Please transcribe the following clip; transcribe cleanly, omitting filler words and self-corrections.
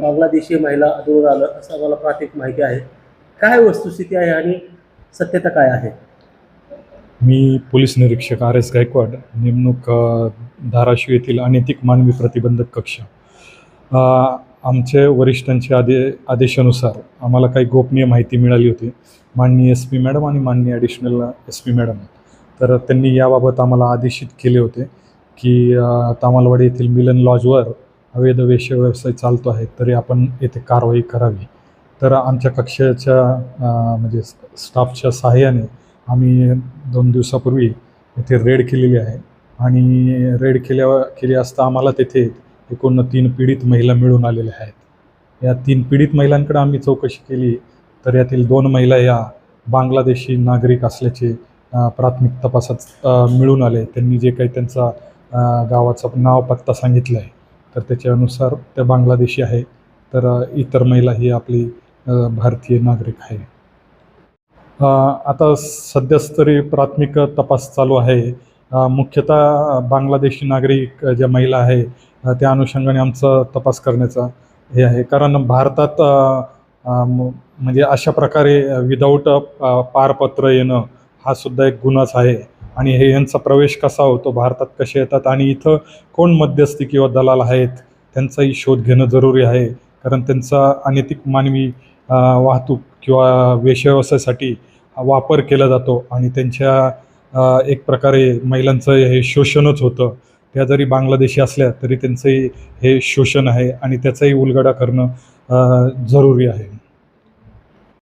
बांगलादेशी महिला आढळून आलं असं मला प्राथमिक माहिती आहे. काय वस्तुस्थिती आहे आणि सत्यता काय आहे? मी पोलीस निरीक्षक आर एस गायकवाड, नेमणूक धाराशिव येथील अनैतिक मानवी प्रतिबंधक कक्ष. आमच्या वरिष्ठांच्या आदेशानुसार आम्हाला काही गोपनीय माहिती मिळाली होती. माननीय एस पी मॅडम आणि माननीय ॲडिशनल एस पी मॅडम, तर त्यांनी याबाबत आम्हाला आदेशित केले होते की तामालवाडी येथील मिलन लॉजवर अवैध वेश्या व्यवसाय चालतो आहे, तरी आपण येथे कारवाई करावी. तर आमच्या कक्षाच्या म्हणजे स्टाफच्या सहाय्याने आम्ही 2 दिवसापूर्वी इथे रेड केलेली आहे आणि रेड केली असता आम्हाला तेथे एकूण 3 पीडित महिला मिळून आलेल्या आहेत. या 3 पीडित महिलांकडे आम्ही चौकशी केली, तर यातील 2 महिला या बांगलादेशी नागरिक असल्याचे प्राथमिक तपासात मिळून आले. त्यांनी जे काही त्यांचा गावाचं नाव पत्ता सांगितलं आहे, तर त्याच्यानुसार त्या बांगलादेशी आहे. तर इतर महिला ही आपली भारतीय नागरिक आहे. आता सध्याच तरी प्राथमिक तपास चालू आहे. मुख्यतः बांगलादेशी नागरिक ज्या महिला आहे त्या अनुषंगाने आमचा तपास करण्याचा हे आहे. कारण भारतात म्हणजे अशा प्रकारे विदाऊट पारपत्र येणं हा सुद्धा एक गुन्हाच आहे. आणि यांचा प्रवेश कसा होतो, भारतात कसे येतात आणि इथं कोण मध्यस्थी किंवा दलाल आहेत त्यांचाही शोध घेणं जरुरी आहे. कारण त्यांचा अनैतिक मानवी वाहतूक किंवा वेश्याव्यवसायासाठी वापर केला जातो आणि त्यांच्या एक प्रकारे महिलांचं हे शोषणच होतं. त्या जरी बांगलादेशी असल्या तरी त्यांचंही हे शोषण आहे आणि त्याचाही उलगडा करणं जरुरी आहे.